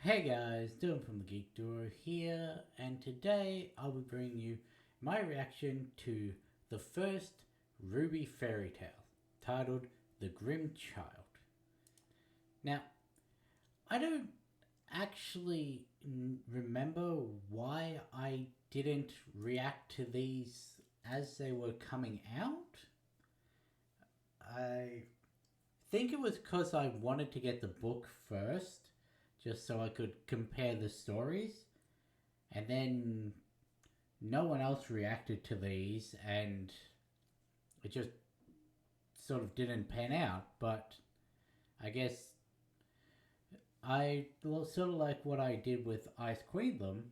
Hey guys, Dylan from the Geek Duo here, and today I'll be bringing you my reaction to the first RWBY fairy tale, titled The Grimm Child. Now, I don't actually remember why I didn't react to these as they were coming out. I think it was because I wanted to get the book first, just so I could compare the stories. And then no one else reacted to these, and it just sort of didn't pan out. But I guess I sort of like what I did with Ice Queendom.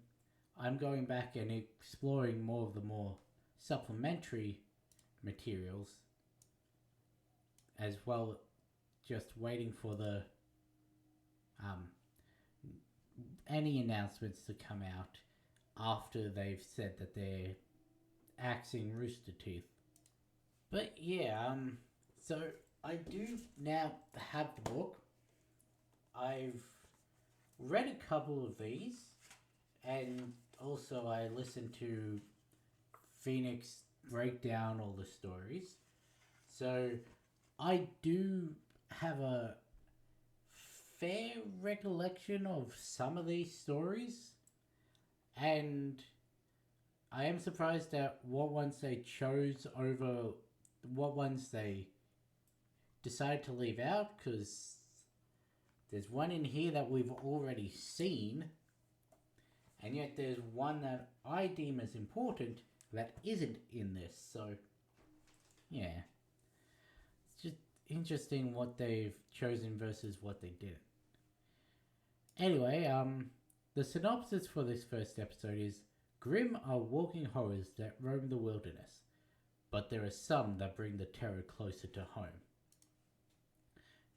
I'm going back and exploring more of the more supplementary materials, as well, just waiting for the any announcements to come out after they've said that they're axing Rooster Teeth. But yeah, so I do now have the book. I've read a couple of these, and also I listened to Phoenix break down all the stories. So I do have a fair recollection of some of these stories, and I am surprised at what ones they chose over what ones they decided to leave out, because there's one in here that we've already seen, and yet there's one that I deem as important that isn't in this. So yeah, it's just interesting what they've chosen versus what they didn't. Anyway, the synopsis for this first episode is: Grimm are walking horrors that roam the wilderness, but there are some that bring the terror closer to home.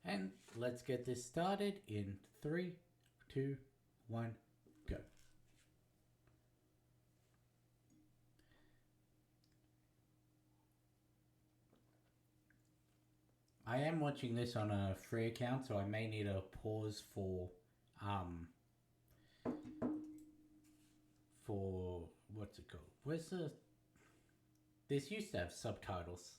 And let's get this started in 3, 2, 1, go. I am watching this on a free account, so I may need a pause for what's it called? Where's the? This used to have subtitles.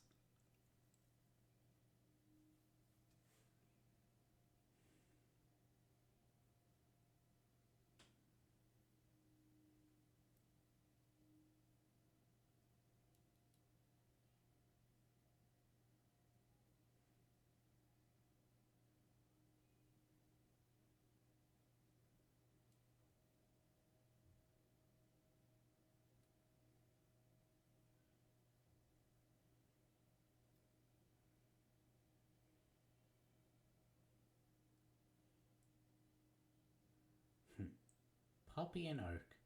Poppy and Oak.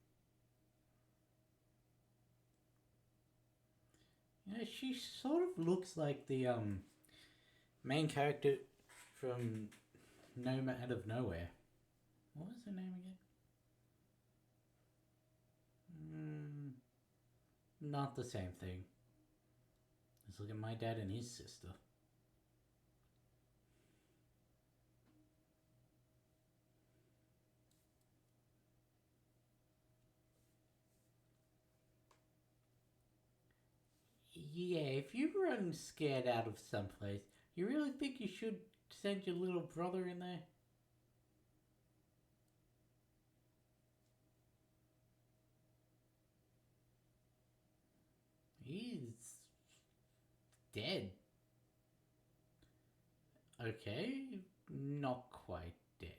Yeah, she sort of looks like the main character from Noma Out of Nowhere. What was her name again? Not the same thing. Let's look at my dad and his sister. Yeah, if you run scared out of someplace, you really think you should send your little brother in there? He's dead. Okay, not quite dead.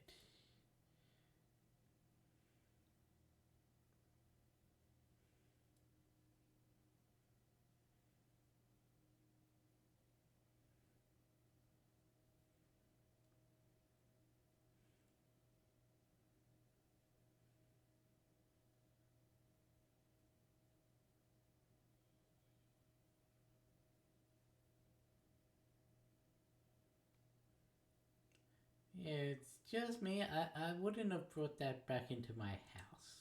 Yeah, it's just me. I wouldn't have brought that back into my house.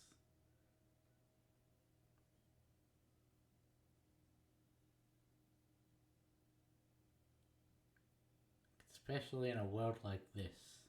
Especially in a world like this.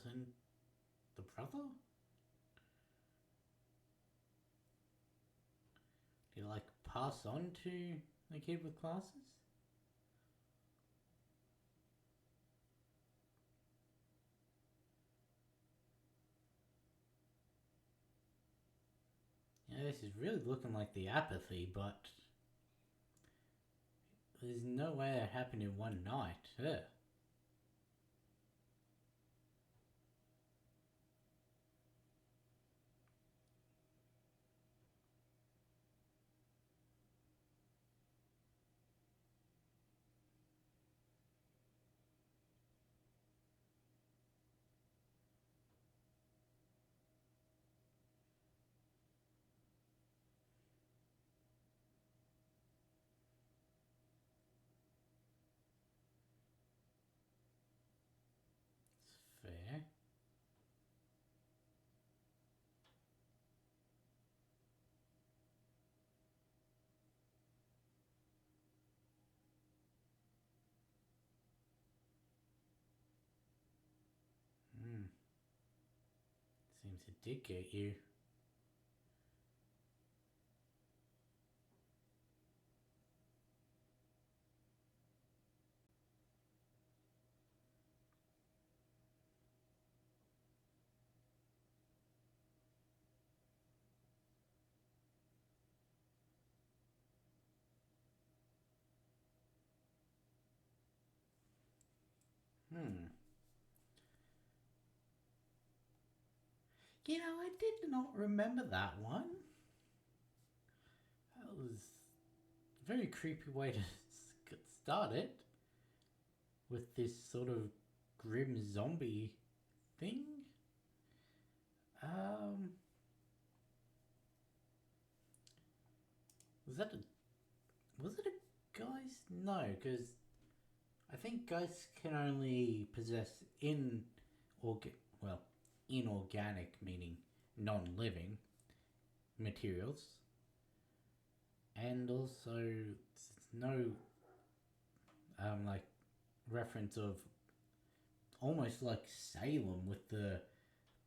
wasn't the brother? Did he like pass on to the kid with glasses? Yeah, this is really looking like the apathy, but there's no way that happened in one night. Ugh. It's fair. Hmm. Seems it did get you. Hmm. You know, I did not remember that one. That was a very creepy way to start it. With this sort of grim zombie thing. Um, was that was it a ghost? No, because I think ghosts can only possess well, inorganic, meaning non-living materials, and also no like reference of almost like Salem with the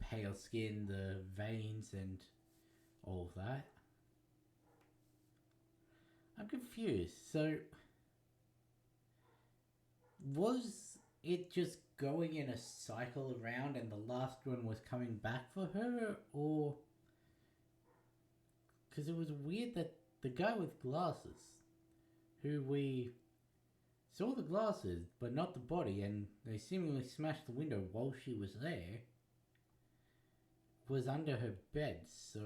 pale skin, the veins, and all of that. I'm confused. So, was it just going in a cycle around and the last one was coming back for her? Or. Because it was weird that the guy with glasses, who we saw the glasses but not the body, and they seemingly smashed the window while she was there, was under her bed, so.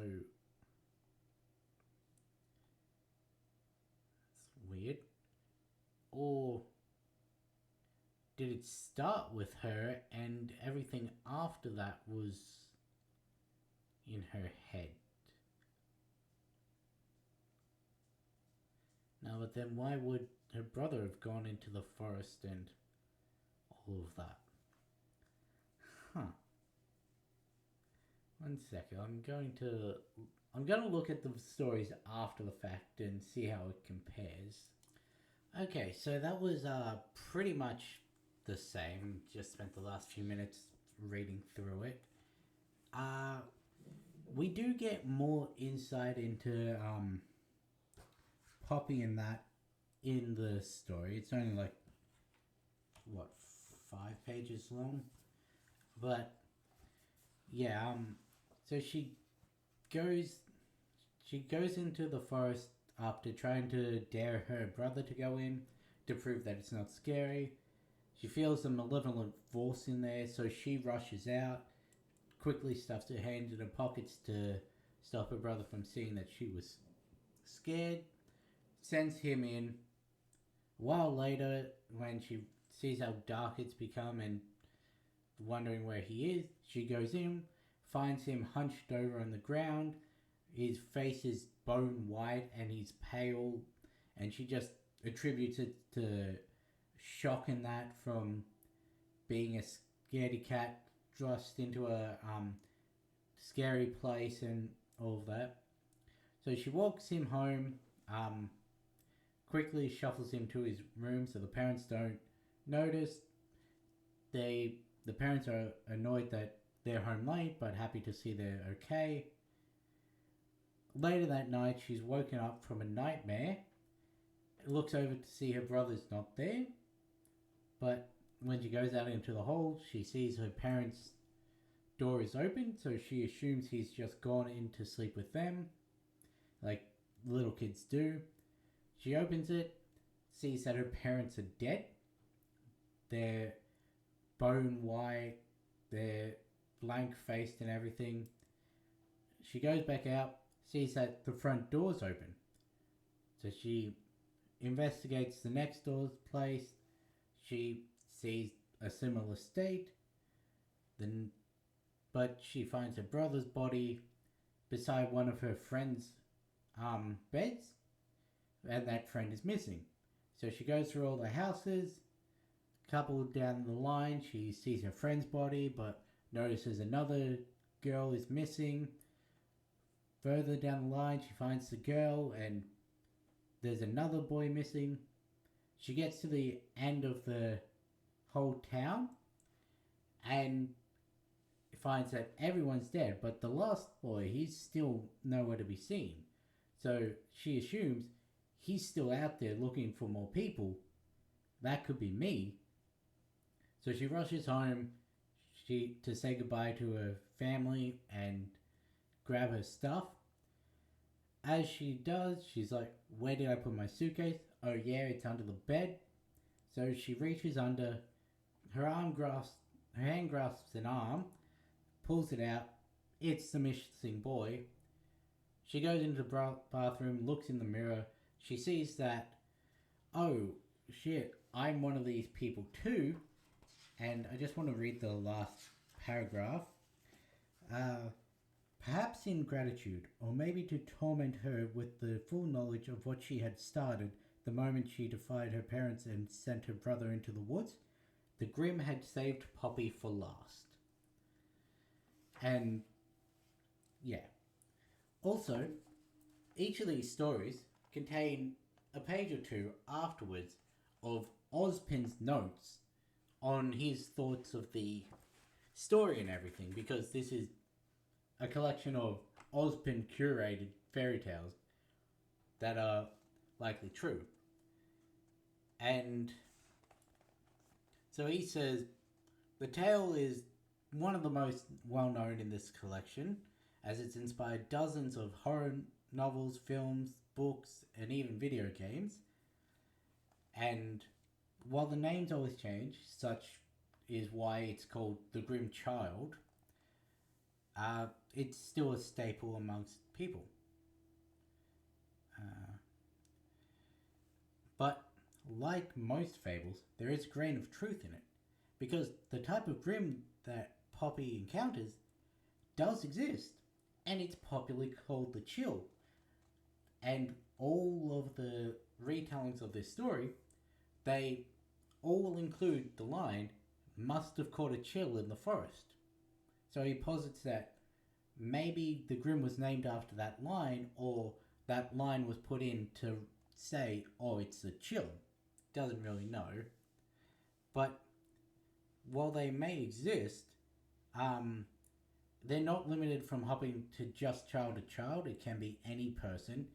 It's weird. Or did it start with her and everything after that was in her head? Now, but then why would her brother have gone into the forest and all of that? Huh. One second, I'm going to look at the stories after the fact and see how it compares. Okay, so that was pretty much the same. Just spent the last few minutes reading through it. We do get more insight into Poppy and that in the story. It's only like what, 5 pages long, but yeah. So goes she goes into the forest after trying to dare her brother to go in to prove that it's not scary. She feels a malevolent force in there, so she rushes out, quickly stuffs her hands in her pockets to stop her brother from seeing that she was scared, sends him in. A while later, when she sees how dark it's become and wondering where he is, she goes in, finds him hunched over on the ground. His face is bone white and he's pale, and she just attributes it to shock and that from being a scaredy cat thrust into a scary place and all of that. So she walks him home, quickly shuffles him to his room so the parents don't notice. The The parents are annoyed that they're home late, but happy to see they're okay. Later that night, she's woken up from a nightmare, looks over to see her brother's not there, but when she goes out into the hall, she sees her parents' door is open, so she assumes he's just gone in to sleep with them, like little kids do. She opens it, sees that her parents are dead. They're bone white, they're blank faced and everything. She goes back out, sees that the front door's open. So she investigates the next door's place. She sees a similar state. But she finds her brother's body beside one of her friend's beds, and that friend is missing. So she goes through all the houses. Couple down the line, she sees her friend's body, but notices another girl is missing. Further down the line, she finds the girl, and there's another boy missing. She gets to the end of the whole town, and finds that everyone's dead, but the last boy, he's still nowhere to be seen. So she assumes he's still out there looking for more people. That could be me. So she rushes home to say goodbye to her family and grab her stuff. As she does, she's like, where did I put my suitcase? Oh yeah, it's under the bed. So she reaches under, her hand grasps an arm, pulls it out. It's the missing boy. She goes into the bathroom, looks in the mirror. She sees that, oh shit, I'm one of these people too. And I just want to read the last paragraph. Perhaps in gratitude, or maybe to torment her with the full knowledge of what she had started the moment she defied her parents and sent her brother into the woods, the Grimm had saved Poppy for last. And yeah. Also, each of these stories contain a page or two afterwards of Ozpin's notes on his thoughts of the story and everything, because this is a collection of Ozpin curated fairy tales that are likely true. And so he says, the tale is one of the most well known in this collection, as it's inspired dozens of horror novels, films, books, and even video games. And while the names always change, such is why it's called The Grimm Child, it's still a staple amongst people. But like most fables, there is a grain of truth in it, because the type of Grimm that Poppy encounters does exist, and it's popularly called the Chill. And all of the retellings of this story, they all include the line, must have caught a chill in the forest. So he posits that maybe the Grimm was named after that line, or that line was put in to say, oh, it's a chill. Doesn't really know. But while they may exist, they're not limited from hopping to just child to child. It can be any person.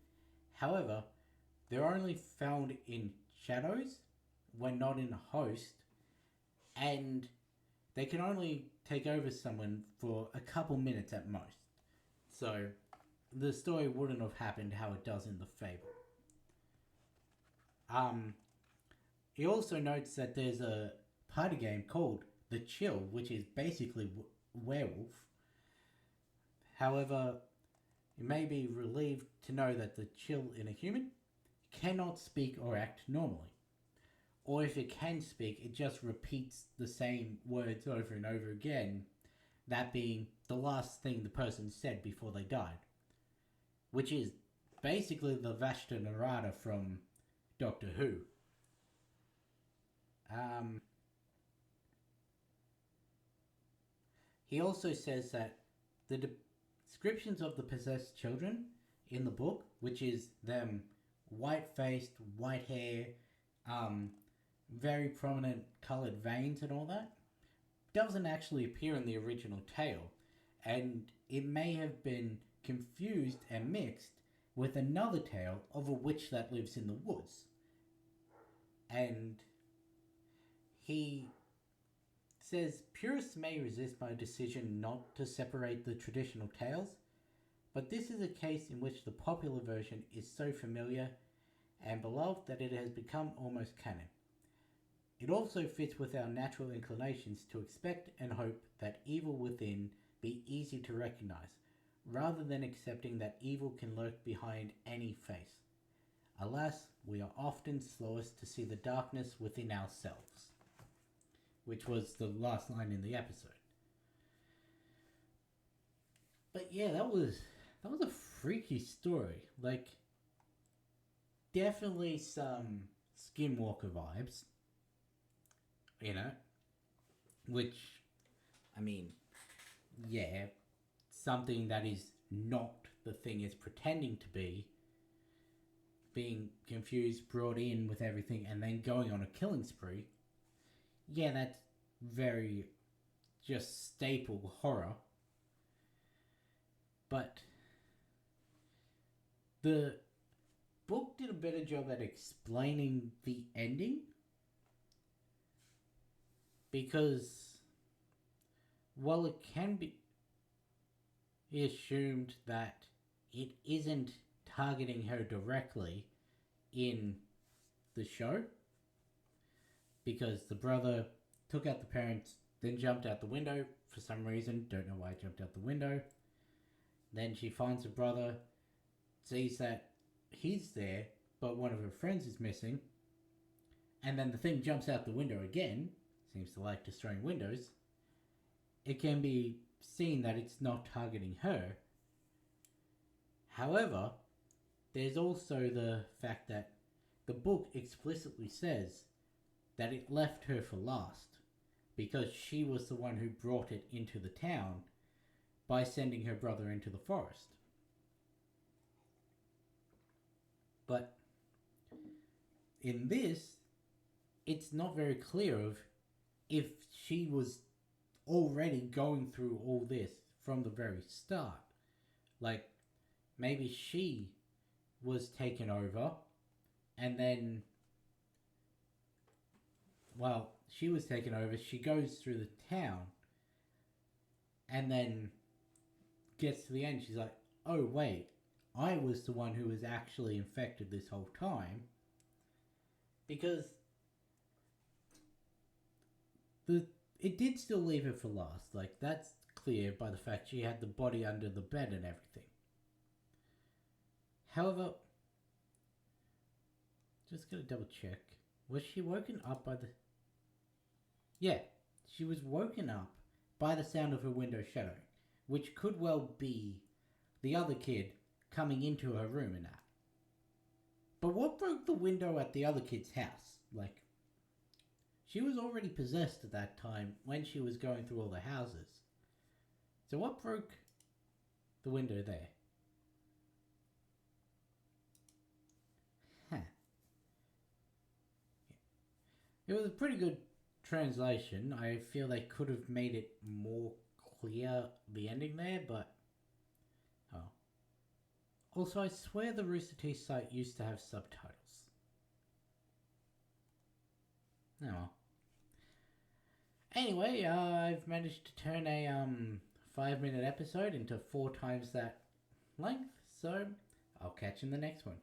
However, they're only found in shadows when not in a host, and they can only take over someone for a couple minutes at most. So the story wouldn't have happened how it does in the fable. He also notes that there's a party game called The Chill, which is basically werewolf. However, you may be relieved to know that the chill in a human cannot speak or act normally. Or if it can speak, it just repeats the same words over and over again, that being the last thing the person said before they died. Which is basically the Vashta Narada from Doctor Who. He also says that the descriptions of the possessed children in the book, which is them white-faced, white hair, very prominent coloured veins and all that, doesn't actually appear in the original tale, and it may have been confused and mixed with another tale of a witch that lives in the woods. And he says purists may resist my decision not to separate the traditional tales, but this is a case in which the popular version is so familiar and beloved that it has become almost canon. It also fits with our natural inclinations to expect and hope that evil within be easy to recognize, rather than accepting that evil can lurk behind any face. Alas, we are often slowest to see the darkness within ourselves. Which was the last line in the episode. But yeah, that was a freaky story. Like, definitely some Skinwalker vibes. You know? Which, I mean, yeah, something that is not the thing it's pretending to be, being confused, brought in with everything, and then going on a killing spree. Yeah, that's very just staple horror. But the book did a better job at explaining the ending, because while it can be assumed that it isn't targeting her directly in the show, because the brother took out the parents, then jumped out the window for some reason. Don't know why he jumped out the window. Then she finds the brother, sees that he's there, but one of her friends is missing. And then the thing jumps out the window again. Seems to like destroying windows. It can be seen that it's not targeting her. However, there's also the fact that the book explicitly says that it left her for last, because she was the one who brought it into the town by sending her brother into the forest. But in this, it's not very clear of if she was already going through all this from the very start. Like, maybe she was taken over, and then, well, she was taken over, she goes through the town, and then gets to the end, she's like, oh wait, I was the one who was actually infected this whole time. Because it did still leave her for last. Like, that's clear by the fact she had the body under the bed and everything. However, just gonna double check. Was she woken up by the... Yeah, she was woken up by the sound of her window shattering, which could well be the other kid coming into her room and that. But what broke the window at the other kid's house? Like, she was already possessed at that time when she was going through all the houses. So what broke the window there? Huh. It was a pretty good translation. I feel they could have made it more clear, the ending there, but... Oh. Also, I swear the Rooster Teeth site used to have subtitles. Oh well. Anyway, I've managed to turn a 5-minute episode into 4 times that length, so I'll catch you in the next one.